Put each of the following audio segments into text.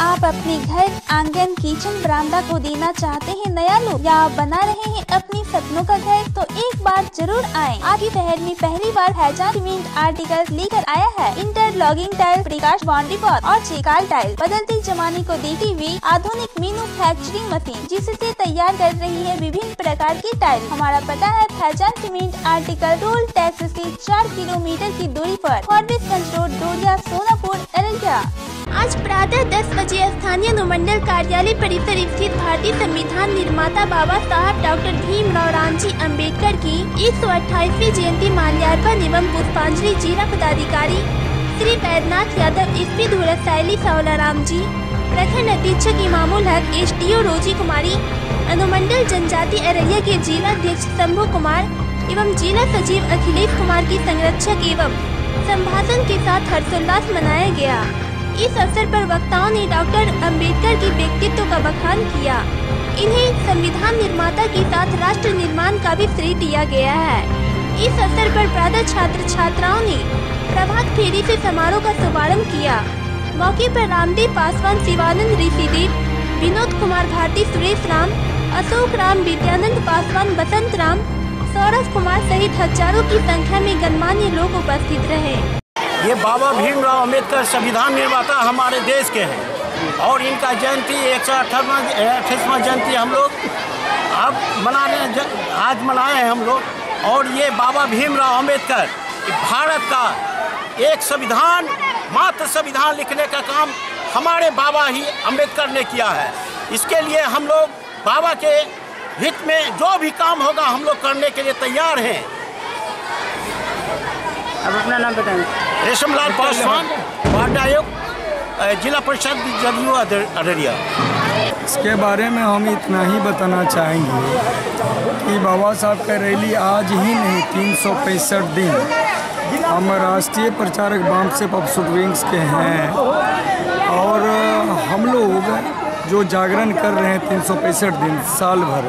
आप अपने घर, आंगन, किचन, बरामदा को देना चाहते हैं नया लुक या बना रहे हैं अपनी सपनों का घर, तो एक बार जरूर आएं। आज की शहर में पहली बार फैजान सीमेंट आर्टिकल्स लेकर आया है। Interlocking tile, precast boundary wall और चिकाल टाइल। बदलते जमाने को देखते हुए आधुनिक मैन्युफैक्चरिंग मशीन जिससे तैयार कर रही है विभिन्न प्रकार की टाइल। हमारा पता है Faizan cement article toll tax से 4 किलोमीटर की दूरी पर, फॉरबिसगंज रोड, डोरिया, सोनापुर, अररिया। आज प्रातः 10 बजे स्थानीय अनुमंडल कार्यालय परिसर स्थित भारतीय संविधान निर्माता बाबा साहब डॉक्टर भीमराव रामजी अम्बेडकर की 128वीं जयंती माल्यार्पण एवं पुष्पांजलि जिला पदाधिकारी श्री वैद्यनाथ यादव, एसपी धुरसायली सावलाराम जी, प्रखंड अधीक्षक इमामुल हक, SDO रोजी कुमारी, अनुमंडल जनजाति अररिया के जिला अध्यक्ष शंभू कुमार एवं जिला सचिव अखिलेश कुमार की संरक्षक एवं संभाषण के साथ हर्षोल्लास मनाया गया। इस अवसर पर वक्ताओं ने डॉक्टर अंबेडकर के व्यक्तित्व का बखान किया। इन्हें संविधान निर्माता के साथ राष्ट्र निर्माण का भी श्रेय दिया गया है। इस अवसर पर प्रातः छात्र छात्राओं ने प्रभात फेरी से समारोह का शुभारंभ किया। मौके पर रामदेव पासवान, शिवानंद ऋषिदेव, विनोद कुमार भारती, सुरेश राम, अशोक राम, विद्यानंद पासवान, बसंत राम, सौरभ कुमार सहित हजारों की संख्या में गणमान्य लोग उपस्थित रहे। ये बाबा भीमराव अम्बेडकर संविधान निर्माता हमारे देश के हैं और इनका जयंती 128वां जयंती हम लोग अब आज मनाए हैं हम लोग। और ये बाबा भीमराव अम्बेडकर भारत का एक संविधान, मात्र संविधान लिखने का काम हमारे बाबा ही अम्बेडकर ने किया है। इसके लिए हम लोग बाबा के हित में जो भी काम होगा हम लोग करने के लिए तैयार हैं। अब अपना नाम बताएं। रेशमलाल पासवान, वार्ड आयुक्त, जिला परिषद जदयू अररिया। इसके बारे में हम इतना ही बताना चाहेंगे कि बाबा साहब का रैली आज ही नहीं 365 दिन हम राष्ट्रीय प्रचारक बामसेप ऑफ विंग्स के हैं और हम लोग जो जागरण कर रहे हैं 365 दिन साल भर,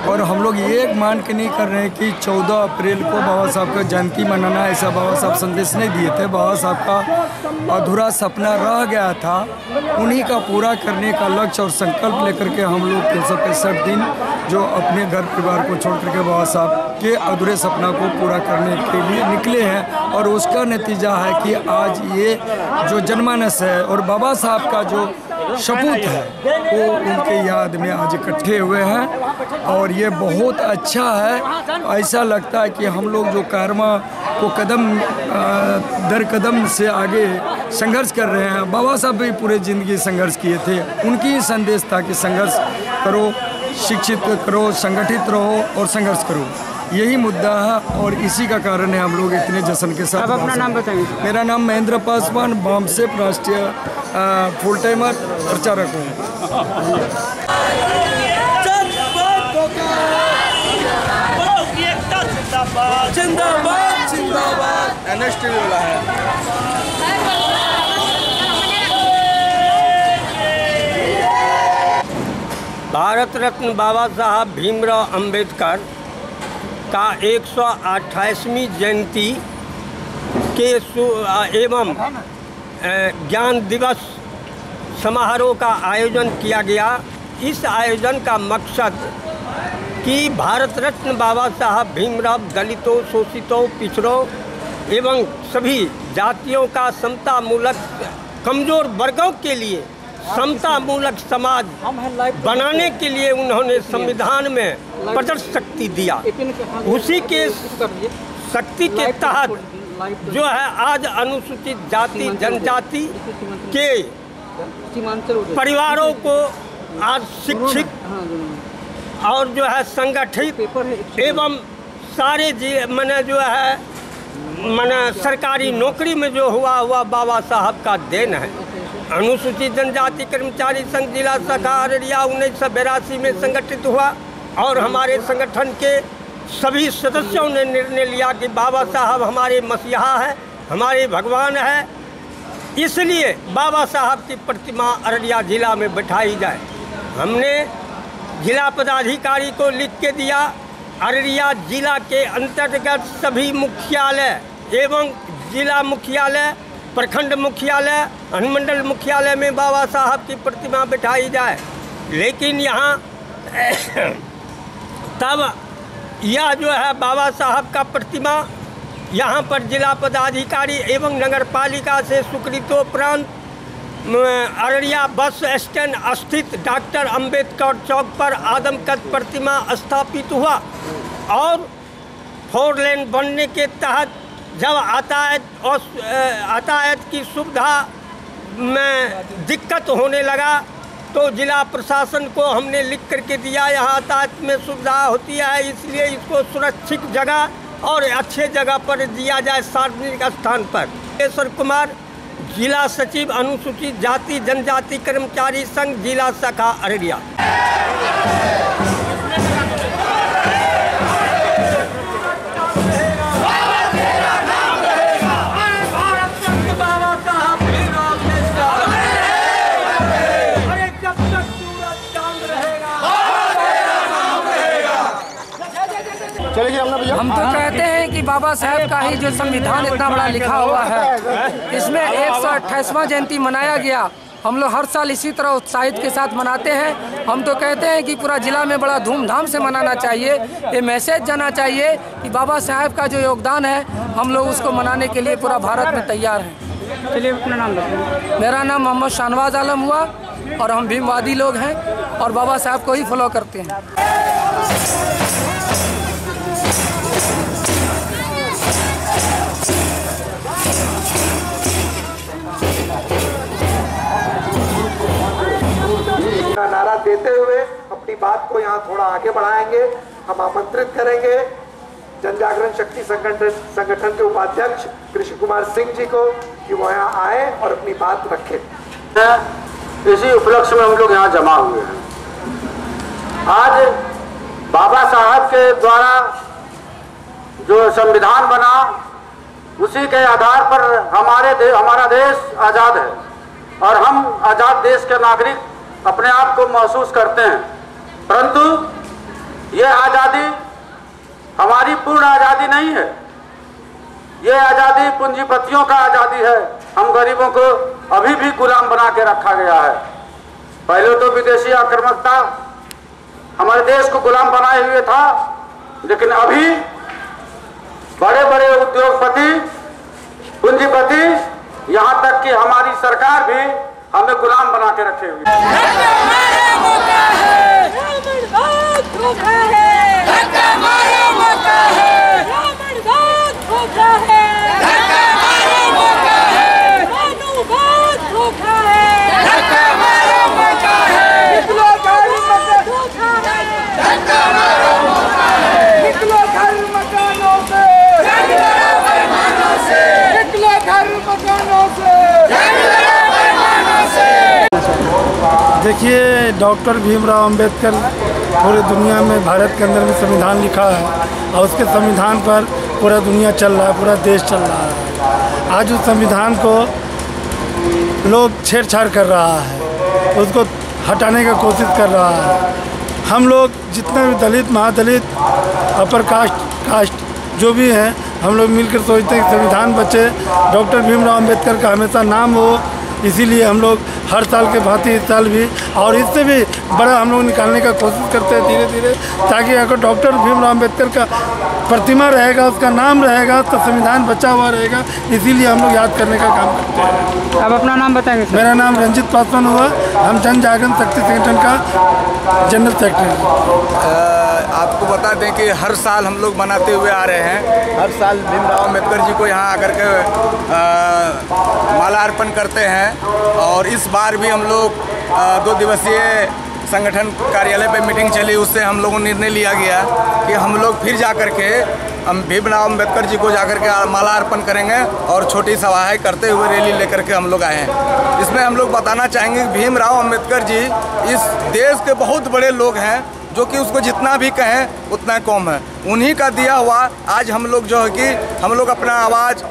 और हम लोग ये मान के नहीं कर रहे हैं कि 14 अप्रैल को बाबा साहब का जयंती मनाना, ऐसा बाबा साहब संदेश नहीं दिए थे। बाबा साहब का अधूरा सपना रह गया था, उन्हीं का पूरा करने का लक्ष्य और संकल्प लेकर के हम लोग 365 दिन जो अपने घर परिवार को छोड़ करके बाबा साहब के अधूरे सपना को पूरा करने के लिए निकले हैं। और उसका नतीजा है कि आज ये जो जनमानस है और बाबा साहब का जो शपूत है वो उनके याद में आज इकट्ठे हुए हैं और ये बहुत अच्छा है। ऐसा लगता है कि हम लोग जो कर्मा को कदम दर कदम से आगे संघर्ष कर रहे हैं। बाबा साहब भी पूरे ज़िंदगी संघर्ष किए थे, उनकी संदेश था कि संघर्ष करो, शिक्षित करो, संगठित रहो और संघर्ष करो, यही मुद्दा है और इसी का कारण है हम लोग इतने जश्न के साथ। अब अपना नाम बताएंगे। मेरा नाम महेंद्र पासवान, बामसेप राष्ट्रीय फुल टाइमर प्रचारक हूँ। जिंदाबाद जिंदाबाद NST वाला है। भारत रत्न बाबा साहब भीमराव अम्बेडकर का 128वीं जयंती के एवं ज्ञान दिवस समारोह का आयोजन किया गया। इस आयोजन का मकसद कि भारत रत्न बाबा साहब भीमराव दलितों, शोषितों, पिछड़ों एवं सभी जातियों का समतामूलक, कमज़ोर वर्गों के लिए समतामूलक समाज बनाने के लिए उन्होंने संविधान में प्रचंड शक्ति दिया। उसी के शक्ति के तहत जो है आज अनुसूचित जाति जनजाति के परिवारों को आज शिक्षित और जो है संगठित एवं सारे मैंने जो है मैंने सरकारी नौकरी में जो हुआ बाबा साहब का देन है। अनुसूचित जनजाति कर्मचारी संघ जिला शाखा अररिया 1982 में संगठित हुआ और हमारे संगठन के सभी सदस्यों ने निर्णय लिया कि बाबा साहब हमारे मसीहा है, हमारे भगवान है, इसलिए बाबा साहब की प्रतिमा अररिया जिला में बैठाई जाए। हमने जिला पदाधिकारी को लिख के दिया। अररिया जिला के अंतर्गत सभी मुख्यालय एवं जिला मुख्यालय प्रखंड मुख्यालय अनुमंडल मुख्यालय में बाबा साहब की प्रतिमा बिठाई जाए, लेकिन यहाँ तब यह जो है बाबा साहब का प्रतिमा यहाँ पर जिला पदाधिकारी एवं नगर पालिका से स्वीकृतोपरांत अररिया बस स्टैंड स्थित डॉक्टर अंबेडकर चौक पर आदमकद प्रतिमा स्थापित हुआ और 4 लेन बनने के तहत जब यातायात की सुविधा में दिक्कत होने लगा तो जिला प्रशासन को हमने लिख करके दिया, यहाँ यातायात में सुविधा होती है इसलिए इसको सुरक्षित जगह और अच्छे जगह पर दिया जाए, सार्वजनिक स्थान पर। केशर कुमार, जिला सचिव अनुसूचित जाति जनजाति कर्मचारी संघ, जिला शाखा अररिया। हम तो कहते हैं कि बाबा साहब का ही जो संविधान इतना बड़ा लिखा हुआ है, इसमें 128वां जयंती मनाया गया। हम लोग हर साल इसी तरह उत्साहित के साथ मनाते हैं। हम तो कहते हैं कि पूरा जिला में बड़ा धूमधाम से मनाना चाहिए। ये मैसेज जाना चाहिए कि बाबा साहब का जो योगदान है हम लोग उसको मनाने के लिए पूरा भारत में तैयार हैं। चलिए अपना नाम बताइए। मेरा नाम मोहम्मद शाहनवाज आलम हुआ और हम भीमवादी लोग हैं और बाबा साहब को ही फॉलो करते हैं। नारा देते हुए अपनी बात को यहाँ थोड़ा आगे बढ़ाएंगे। हम आमंत्रित करेंगे जन जागरण शक्ति संगठन के उपाध्यक्ष कृष्ण कुमार सिंह जी को कि वो यहाँ आए और अपनी बात रखें। इसी उपलक्ष्य में हम लोग यहाँ जमा हुए हैं। आज बाबा साहब के द्वारा जो संविधान बना उसी के आधार पर हमारा देश आज़ाद है और हम आज़ाद देश के नागरिक अपने आप को महसूस करते हैं, परंतु ये आज़ादी हमारी पूर्ण आज़ादी नहीं है। ये आज़ादी पूंजीपतियों का आज़ादी है। हम गरीबों को अभी भी गुलाम बना के रखा गया है। पहले तो विदेशी आक्रामकता हमारे देश को गुलाम बनाए हुए था, लेकिन अभी बड़े बड़े उद्योगपति पूंजीपति यहाँ तक कि हमारी सरकार भी हमें गुलाम बना के रखे हुए देखिए, डॉक्टर भीमराव अंबेडकर पूरी दुनिया में भारत के अंदर में संविधान लिखा है और उसके संविधान पर पूरा दुनिया चल रहा है, पूरा देश चल रहा है। आज उस संविधान को लोग छेड़छाड़ कर रहा है, उसको हटाने का कोशिश कर रहा है। हम लोग जितने भी दलित, महादलित, अपर कास्ट जो भी हैं, हम लोग मिलकर सोचते हैं कि संविधान बचे, डॉक्टर भीमराव अंबेडकर का हमेशा नाम हो। इसीलिए हम लोग हर साल के भांति इस साल भी और इससे भी बड़ा हम लोग निकालने का कोशिश करते हैं धीरे धीरे, ताकि अगर डॉक्टर भीमराव अंबेडकर का प्रतिमा रहेगा, उसका नाम रहेगा तो संविधान बचा हुआ रहेगा। इसीलिए हम लोग याद करने का काम करते हैं। अब अपना नाम बताएंगे सर? मेरा नाम रंजित पासवान हुआ। हम जन जागरण शक्ति संगठन का जनरल सेक्रेटरी। आपको बता दें कि हर साल हम लोग मनाते हुए आ रहे हैं। हर साल भीमराव अंबेडकर जी को यहाँ आकर के माल्यार्पण करते हैं और इस बार भी हम लोग 2 दिवसीय संगठन कार्यालय पे मीटिंग चली, उससे हम लोगों ने निर्णय लिया गया कि हम लोग फिर जाकर के हम भीमराव अंबेडकर जी को जाकर के माल्यार्पण करेंगे और छोटी सभाएं करते हुए रैली लेकर के हम लोग आए हैं। इसमें हम लोग बताना चाहेंगे कि भीमराव अंबेडकर जी इस देश के बहुत बड़े लोग हैं, जो कि उसको जितना भी कहें उतना कम है। उन्हीं का दिया हुआ आज हम लोग जो है कि हम लोग अपना आवाज़,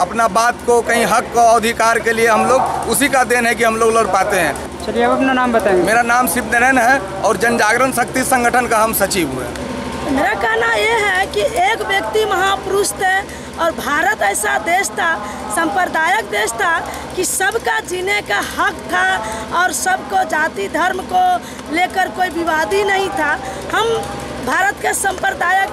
अपना बात को कहीं हक और अधिकार के लिए हम लोग उसी का देन है कि हम लोग लड़ पाते हैं। चलिए अब अपना नाम बताएंगे। मेरा नाम शिव नारायण है और जन जागरण शक्ति संगठन का हम सचिव हुए। मेरा कहना यह है कि एक व्यक्ति महापुरुष थे और भारत ऐसा देश था, सांप्रदायिक देश था कि सबका जीने का हक था और सबको जाति धर्म को लेकर कोई विवाद ही नहीं था। हम भारत के सांप्रदायिक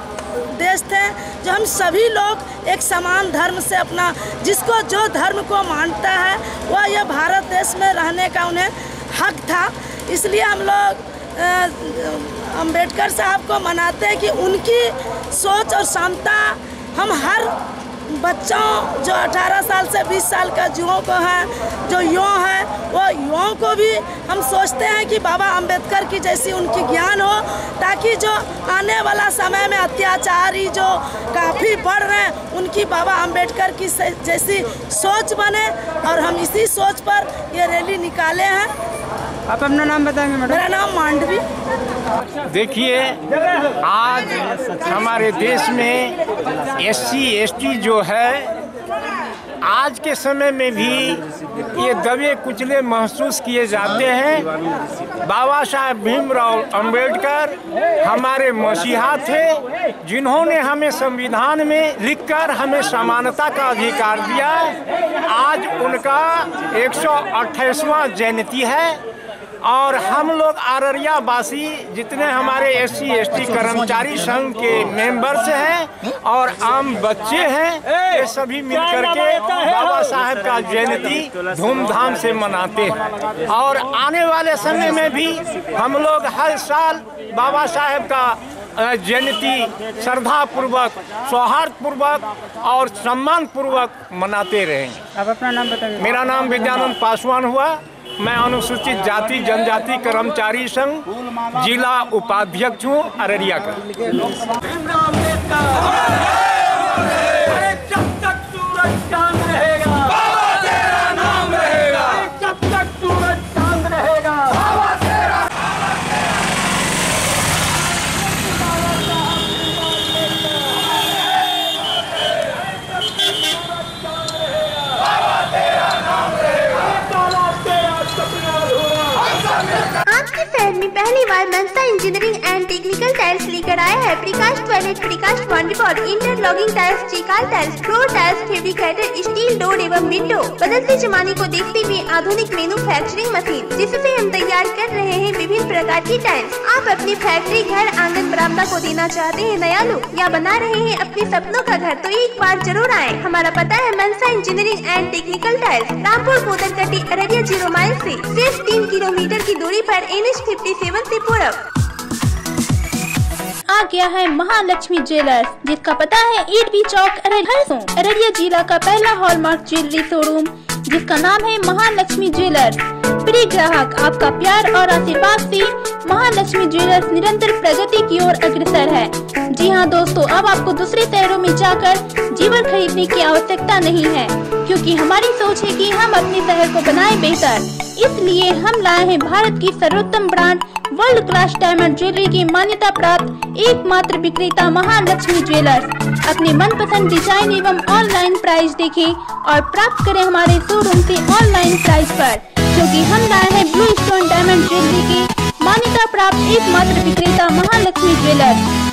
देश थे जो हम सभी लोग एक समान धर्म से अपना जिसको जो धर्म को मानता है वह यह भारत देश में रहने का उन्हें हक था। इसलिए हम लोग अम्बेडकर साहब को मनाते हैं कि उनकी सोच और क्षमता हम हर बच्चों जो 18 साल से 20 साल का युवाओं को है, जो युवा है, वो युवाओं को भी हम सोचते हैं कि बाबा अंबेडकर की जैसी उनकी ज्ञान हो, ताकि जो आने वाला समय में अत्याचारी जो काफ़ी बढ़ रहे हैं उनकी बाबा अंबेडकर की जैसी सोच बने। और हम इसी सोच पर ये रैली निकाले हैं। आप अपना नाम बताएंगे मैडम? मेरा नाम मांडवी। देखिए, आज हमारे देश में SC ST जो है, आज के समय में भी ये दबे कुचले महसूस किए जाते हैं। बाबा साहब भीमराव अंबेडकर हमारे मसीहा थे, जिन्होंने हमें संविधान में लिखकर हमें समानता का अधिकार दिया। आज उनका 128वां जयंती है और हम लोग अररिया वासी जितने हमारे SC ST कर्मचारी संघ के मेंबर्स हैं और आम बच्चे हैं, ये सभी मिलकर के बाबा साहब का जयंती धूमधाम से मनाते हैं। और आने वाले समय में भी हम लोग हर साल बाबा साहब का जयंती श्रद्धापूर्वक, सौहार्दपूर्वक और सम्मानपूर्वक मनाते रहेंगे। आप अपना नाम बताएंगे? मेरा नाम विद्यानंद पासवान हुआ। मैं अनुसूचित जाति जनजाति कर्मचारी संघ जिला उपाध्यक्ष हूँ अररिया का। जब तक सूरज चांद रहेगा बाबा तेरा नाम रहेगा, जब तक सूरज चांद रहेगा बाबा तेरा। आपके शहर में पहली बार Mansa engineering and technical tiles लेकर आया है precast toilet, precast boundary, interlocking tiles, चिकाल tiles, floor tiles, fabricated steel door एवं विंडो। बदलते जमाने को देखते हुए आधुनिक मैन्युफैक्चरिंग मशीन जिससे हम तैयार कर रहे हैं विभिन्न प्रकार की टाइल्स। आप अपनी फैक्ट्री, घर, आंगन, बरामदा को देना चाहते हैं नया लुक या बना रहे हैं अपने सपनों का घर, तो एक बार जरूर आए। हमारा पता है Mansa engineering and technical tiles, Rampur Kodarkatti, Araria 0 mile से सिर्फ 3 किलोमीटर की दूरी पर NH 57 से पूरब। आ गया है महालक्ष्मी ज्वेलर्स, जिसका पता है ईडवी चौक अररिया जिला का पहला हॉलमार्क ज्वेलरी शोरूम, जिसका नाम है महालक्ष्मी ज्वेलर्स। प्रिय ग्राहक, आपका प्यार और आशीर्वाद से महालक्ष्मी ज्वेलर्स निरंतर प्रगति की ओर अग्रसर है। जी हाँ दोस्तों, अब आपको दूसरे शहरों में जाकर जीवन खरीदने की आवश्यकता नहीं है, क्योंकि हमारी सोच है कि हम अपने शहर को बनाएं बेहतर। इसलिए हम लाए हैं भारत की सर्वोत्तम brand world class diamond jewellery की मान्यता प्राप्त एकमात्र विक्रेता महालक्ष्मी ज्वेलर्स। अपने मनपसंद डिजाइन एवं ऑनलाइन प्राइस देखें और प्राप्त करें हमारे शोरूम से ऑनलाइन प्राइस पर, क्योंकि हम लाए हैं ब्लू स्टोन डायमंड ज्वेलरी की मान्यता प्राप्त एकमात्र विक्रेता महालक्ष्मी ज्वेलर्स।